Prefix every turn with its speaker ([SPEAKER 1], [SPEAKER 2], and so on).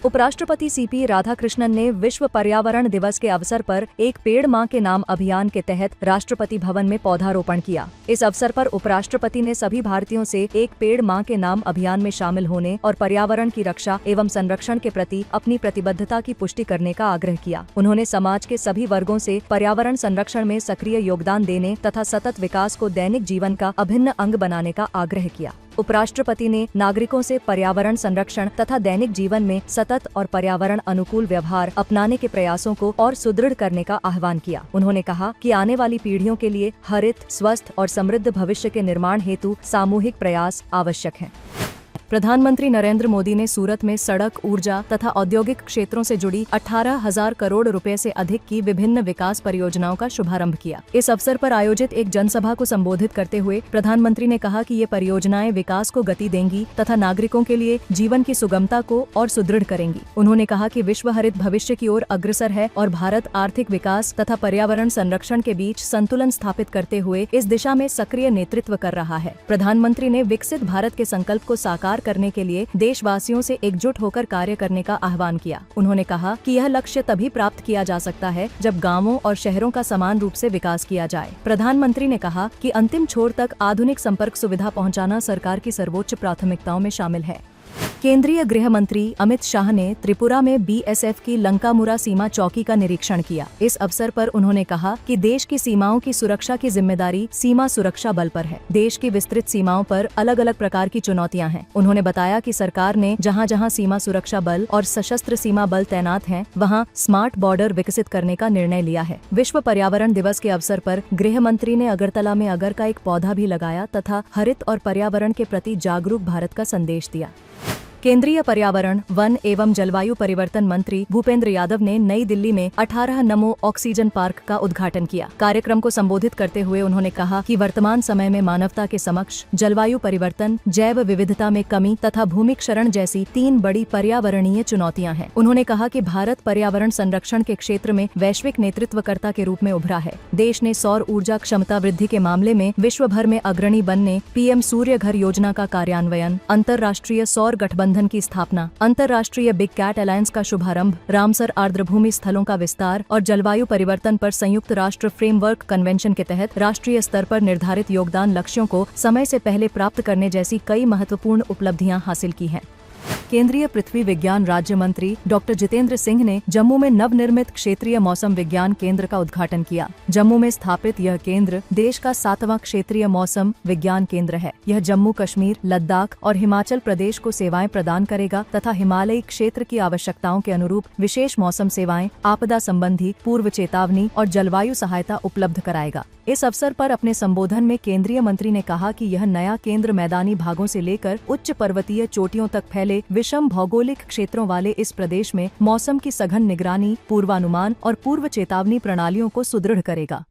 [SPEAKER 1] उपराष्ट्रपति सीपी राधाकृष्णन ने विश्व पर्यावरण दिवस के अवसर पर एक पेड़ मां के नाम अभियान के तहत राष्ट्रपति भवन में पौधारोपण किया। इस अवसर पर उपराष्ट्रपति ने सभी भारतीयों से एक पेड़ मां के नाम अभियान में शामिल होने और पर्यावरण की रक्षा एवं संरक्षण के प्रति अपनी प्रतिबद्धता की पुष्टि करने का आग्रह किया। उन्होंने समाज के सभी वर्गों से पर्यावरण संरक्षण में सक्रिय योगदान देने तथा सतत विकास को दैनिक जीवन का अभिन्न अंग बनाने का आग्रह किया। उपराष्ट्रपति ने नागरिकों से पर्यावरण संरक्षण तथा दैनिक जीवन में सतत और पर्यावरण अनुकूल व्यवहार अपनाने के प्रयासों को और सुदृढ़ करने का आह्वान किया। उन्होंने कहा कि आने वाली पीढ़ियों के लिए हरित, स्वस्थ और समृद्ध भविष्य के निर्माण हेतु सामूहिक प्रयास आवश्यक हैं। प्रधानमंत्री नरेंद्र मोदी ने सूरत में सड़क, ऊर्जा तथा औद्योगिक क्षेत्रों से जुड़ी 18,000 करोड़ रुपए से अधिक की विभिन्न विकास परियोजनाओं का शुभारंभ किया। इस अवसर पर आयोजित एक जनसभा को संबोधित करते हुए प्रधानमंत्री ने कहा कि ये परियोजनाएं विकास को गति देंगी तथा नागरिकों के लिए जीवन की सुगमता को और सुदृढ़ करेंगी। उन्होंने कहा कि विश्व हरित भविष्य की ओर अग्रसर है और भारत आर्थिक विकास तथा पर्यावरण संरक्षण के बीच संतुलन स्थापित करते हुए इस दिशा में सक्रिय नेतृत्व कर रहा है। प्रधानमंत्री ने विकसित भारत के संकल्प को साकार करने के लिए देशवासियों से एकजुट होकर कार्य करने का आह्वान किया। उन्होंने कहा कि यह लक्ष्य तभी प्राप्त किया जा सकता है जब गांवों और शहरों का समान रूप से विकास किया जाए। प्रधानमंत्री ने कहा कि अंतिम छोर तक आधुनिक संपर्क सुविधा पहुंचाना सरकार की सर्वोच्च प्राथमिकताओं में शामिल है। केंद्रीय गृह मंत्री अमित शाह ने त्रिपुरा में बीएसएफ की लंकामुरा सीमा चौकी का निरीक्षण किया। इस अवसर पर उन्होंने कहा कि देश की सीमाओं की सुरक्षा की जिम्मेदारी सीमा सुरक्षा बल पर है। देश की विस्तृत सीमाओं पर अलग अलग प्रकार की चुनौतियां हैं। उन्होंने बताया कि सरकार ने जहां जहां सीमा सुरक्षा बल और सशस्त्र सीमा बल तैनात हैं, वहां स्मार्ट बॉर्डर विकसित करने का निर्णय लिया है। विश्व पर्यावरण दिवस के अवसर पर गृह मंत्री ने अगरतला में अगर का एक पौधा भी लगाया तथा हरित और पर्यावरण के प्रति जागरूक भारत का संदेश दिया। केंद्रीय पर्यावरण, वन एवं जलवायु परिवर्तन मंत्री भूपेंद्र यादव ने नई दिल्ली में 18 नमो ऑक्सीजन पार्क का उद्घाटन किया। कार्यक्रम को संबोधित करते हुए उन्होंने कहा कि वर्तमान समय में मानवता के समक्ष जलवायु परिवर्तन, जैव विविधता में कमी तथा भूमि क्षरण जैसी 3 बड़ी पर्यावरणीय चुनौतियां हैं। उन्होंने कहा कि भारत पर्यावरण संरक्षण के क्षेत्र में वैश्विक नेतृत्वकर्ता के रूप में उभरा है। देश ने सौर ऊर्जा क्षमता वृद्धि के मामले में विश्व भर में अग्रणी बनने, पीएम सूर्य घर योजना का कार्यान्वयन, अंतर्राष्ट्रीय सौर गठबंधन की स्थापना, अंतर्राष्ट्रीय बिग कैट अलायंस का शुभारंभ, रामसर आर्द्रभूमि स्थलों का विस्तार और जलवायु परिवर्तन पर संयुक्त राष्ट्र फ्रेमवर्क कन्वेंशन के तहत राष्ट्रीय स्तर पर निर्धारित योगदान लक्ष्यों को समय से पहले प्राप्त करने जैसी कई महत्वपूर्ण उपलब्धियां हासिल की हैं। केंद्रीय पृथ्वी विज्ञान राज्य मंत्री डॉक्टर जितेंद्र सिंह ने जम्मू में नवनिर्मित क्षेत्रीय मौसम विज्ञान केंद्र का उद्घाटन किया। जम्मू में स्थापित यह केंद्र देश का 7वां क्षेत्रीय मौसम विज्ञान केंद्र है। यह जम्मू कश्मीर, लद्दाख और हिमाचल प्रदेश को सेवाएं प्रदान करेगा तथा हिमालयी क्षेत्र की आवश्यकताओं के अनुरूप विशेष मौसम सेवाएं, आपदा संबंधी पूर्व चेतावनी और जलवायु सहायता उपलब्ध कराएगा। इस अवसर पर अपने संबोधन में केंद्रीय मंत्री ने कहा कि यह नया केंद्र मैदानी भागों से लेकर उच्च पर्वतीय चोटियों तक फैले विषम भौगोलिक क्षेत्रों वाले इस प्रदेश में मौसम की सघन निगरानी, पूर्वानुमान और पूर्व चेतावनी प्रणालियों को सुदृढ़ करेगा।